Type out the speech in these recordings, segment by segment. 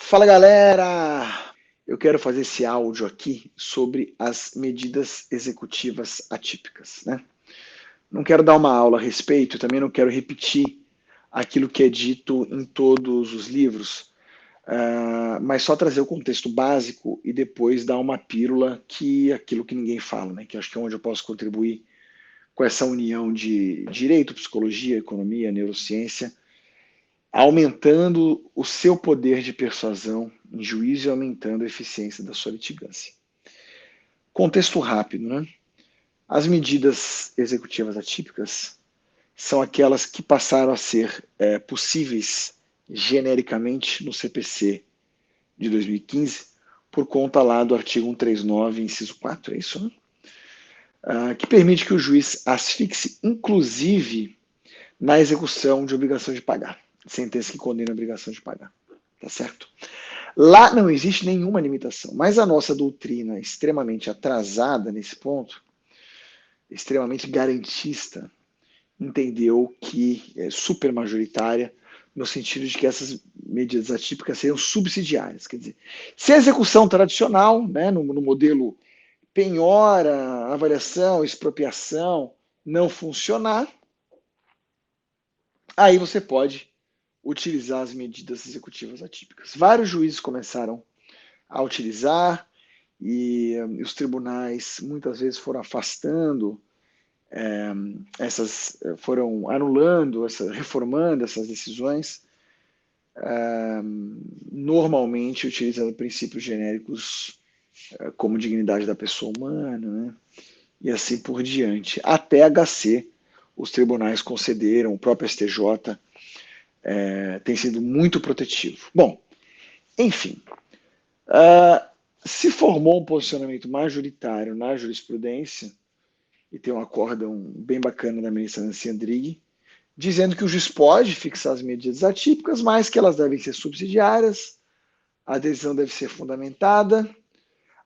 Fala galera! Eu quero fazer esse áudio aqui sobre as medidas executivas atípicas, né? Não quero dar uma aula a respeito, também não quero repetir aquilo que é dito em todos os livros, mas só trazer o contexto básico e depois dar uma pílula que é aquilo que ninguém fala, né? Que acho que é onde eu posso contribuir com essa união de direito, psicologia, economia, neurociência, aumentando o seu poder de persuasão em juízo e aumentando a eficiência da sua litigância. Contexto rápido, né? As medidas executivas atípicas são aquelas que passaram a ser possíveis genericamente no CPC de 2015 por conta lá do artigo 139, inciso 4, é isso, né? Que permite que o juiz as fixe, inclusive na execução de obrigação de pagar. Sentença que condena a obrigação de pagar. Tá certo? Lá não existe nenhuma limitação, mas a nossa doutrina, extremamente atrasada nesse ponto, extremamente garantista, entendeu que é super majoritária, no sentido de que essas medidas atípicas seriam subsidiárias. Quer dizer, se a execução tradicional, né, no modelo penhora, avaliação, expropriação, não funcionar, aí você pode utilizar as medidas executivas atípicas. Vários juízes começaram a utilizar e os tribunais muitas vezes foram afastando foram anulando, reformando essas decisões, normalmente utilizando princípios genéricos como dignidade da pessoa humana, né? E assim por diante. Até HC, os tribunais concederam, o próprio STJ tem sido muito protetivo. Bom, enfim, se formou um posicionamento majoritário na jurisprudência, e tem um acórdão bem bacana da ministra Nancy Andrighi, dizendo que o juiz pode fixar as medidas atípicas, mas que elas devem ser subsidiárias, a decisão deve ser fundamentada,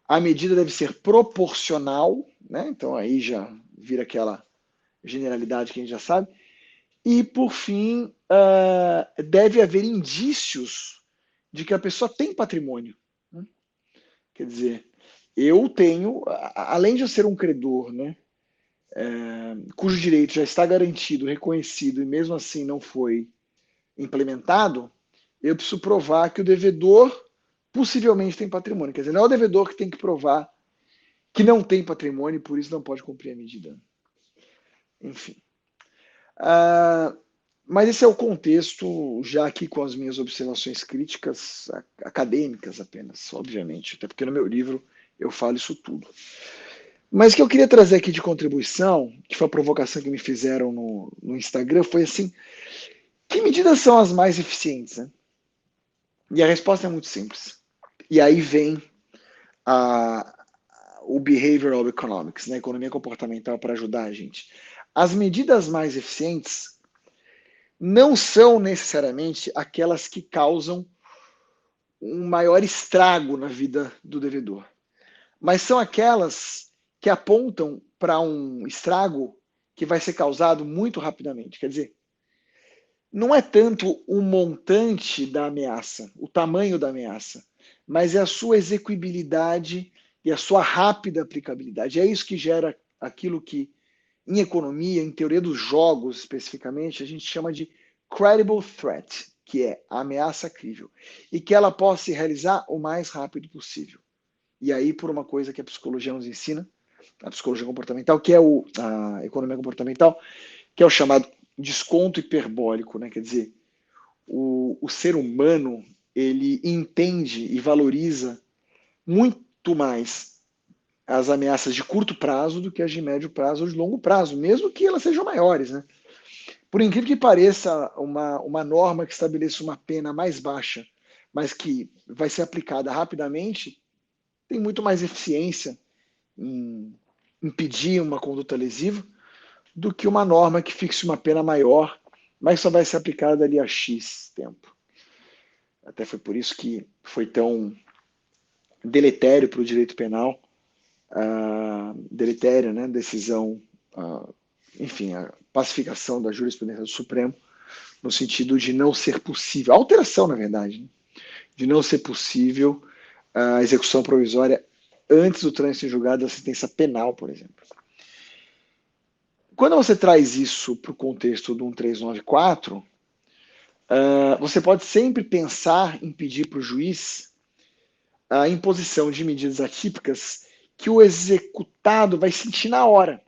a medida deve ser proporcional, né? Então aí já vira aquela generalidade que a gente já sabe, e por fim, deve haver indícios de que a pessoa tem patrimônio, né? Quer dizer, eu tenho, além de eu ser um credor, né, cujo direito já está garantido, reconhecido e mesmo assim não foi implementado, eu preciso provar que o devedor possivelmente tem patrimônio. Quer dizer, não é o devedor que tem que provar que não tem patrimônio e por isso não pode cumprir a medida. Enfim. Mas esse é o contexto, já aqui com as minhas observações críticas acadêmicas apenas, obviamente, até porque no meu livro eu falo isso tudo. Mas o que eu queria trazer aqui de contribuição, que foi a provocação que me fizeram no Instagram, foi assim, que medidas são as mais eficientes, né? E a resposta é muito simples. E aí vem o Behavioral Economics, né? Economia comportamental para ajudar a gente. As medidas mais eficientes não são necessariamente aquelas que causam um maior estrago na vida do devedor, mas são aquelas que apontam para um estrago que vai ser causado muito rapidamente. Quer dizer, não é tanto o montante da ameaça, o tamanho da ameaça, mas é a sua execuibilidade e a sua rápida aplicabilidade. É isso que gera aquilo que, em economia, em teoria dos jogos especificamente, a gente chama de credible threat, que é a ameaça crível, e que ela possa se realizar o mais rápido possível. E aí, por uma coisa que a psicologia nos ensina, a psicologia comportamental, que é a economia comportamental, que é o chamado desconto hiperbólico, né? Quer dizer, o ser humano ele entende e valoriza muito mais as ameaças de curto prazo do que as de médio prazo ou de longo prazo, mesmo que elas sejam maiores, né? Por incrível que pareça, uma norma que estabeleça uma pena mais baixa, mas que vai ser aplicada rapidamente, tem muito mais eficiência em impedir uma conduta lesiva do que uma norma que fixe uma pena maior, mas só vai ser aplicada ali a X tempo. Até foi por isso que foi tão deletério para o direito penal, deletério, né, decisão, enfim, a pacificação da jurisprudência do Supremo, no sentido de não ser possível, alteração, na verdade, né, de não ser possível a execução provisória antes do trânsito em julgado da sentença penal, por exemplo. Quando você traz isso para o contexto do 1394, você pode sempre pensar em pedir para o juiz a imposição de medidas atípicas que o executado vai sentir na hora.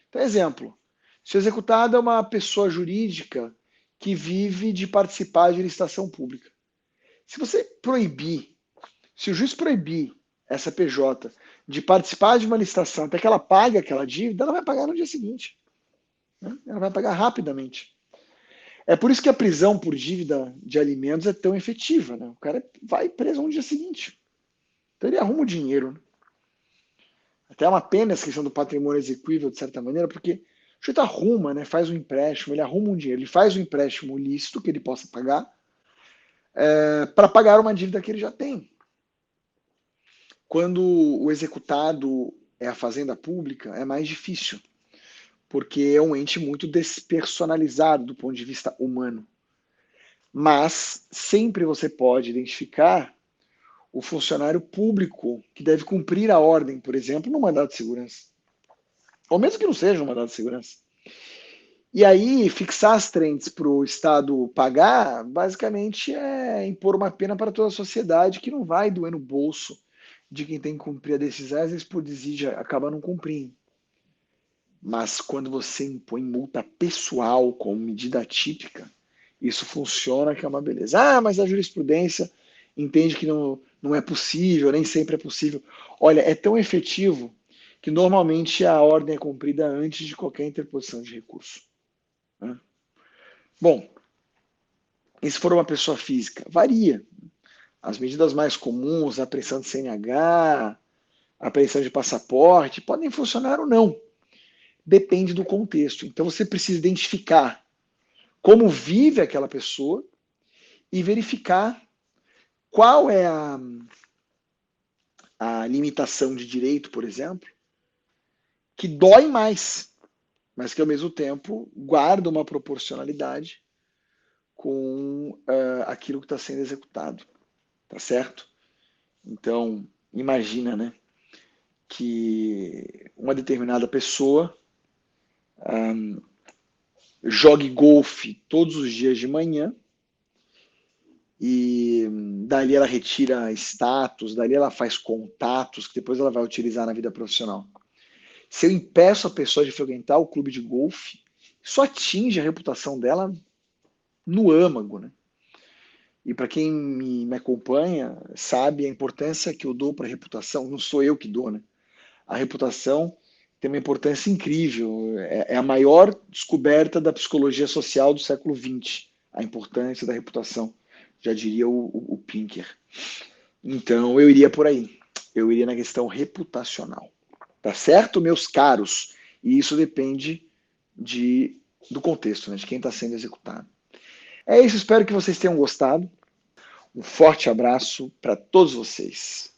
Então, exemplo, se o executado é uma pessoa jurídica que vive de participar de licitação pública. Se você proibir, se o juiz proibir essa PJ de participar de uma licitação até que ela pague aquela dívida, ela vai pagar no dia seguinte. Né? Ela vai pagar rapidamente. É por isso que a prisão por dívida de alimentos é tão efetiva. Né? O cara vai preso no dia seguinte. Então ele arruma o dinheiro. Né? Até é uma pena essa questão do patrimônio exequível, de certa maneira, porque o sujeito arruma, né, faz um empréstimo, ele arruma um dinheiro, ele faz um empréstimo lícito que ele possa pagar para pagar uma dívida que ele já tem. Quando o executado é a fazenda pública, é mais difícil, porque é um ente muito despersonalizado do ponto de vista humano. Mas sempre você pode identificar o funcionário público que deve cumprir a ordem, por exemplo, no mandado de segurança. Ou mesmo que não seja um mandado de segurança. E aí, fixar as trentes para o Estado pagar, basicamente é impor uma pena para toda a sociedade que não vai doer no bolso de quem tem que cumprir a decisão, às vezes por desídia acaba não cumprindo. Mas quando você impõe multa pessoal como medida típica, isso funciona, que é uma beleza. Ah, mas a jurisprudência entende que não é possível, nem sempre é possível. Olha, é tão efetivo que normalmente a ordem é cumprida antes de qualquer interposição de recurso. Né? Bom, e se for uma pessoa física? Varia. As medidas mais comuns, a apreensão de CNH, a apreensão de passaporte, podem funcionar ou não. Depende do contexto. Então você precisa identificar como vive aquela pessoa e verificar qual é a limitação de direito, por exemplo, que dói mais, mas que ao mesmo tempo guarda uma proporcionalidade com aquilo que está sendo executado. Tá certo? Então, imagina, né, que uma determinada pessoa jogue golfe todos os dias de manhã e dali ela retira status, dali ela faz contatos que depois ela vai utilizar na vida profissional. Se eu impeço a pessoa de frequentar o clube de golfe, isso atinge a reputação dela no âmago, né? E para quem me acompanha, sabe a importância que eu dou para a reputação. Não sou eu que dou, né? A reputação tem uma importância incrível. É a maior descoberta da psicologia social do século XX, a importância da reputação, já diria o Pinker. Então, eu iria por aí. Eu iria na questão reputacional. Tá certo, meus caros? E isso depende do contexto, né? De quem está sendo executado. É isso, espero que vocês tenham gostado. Um forte abraço para todos vocês.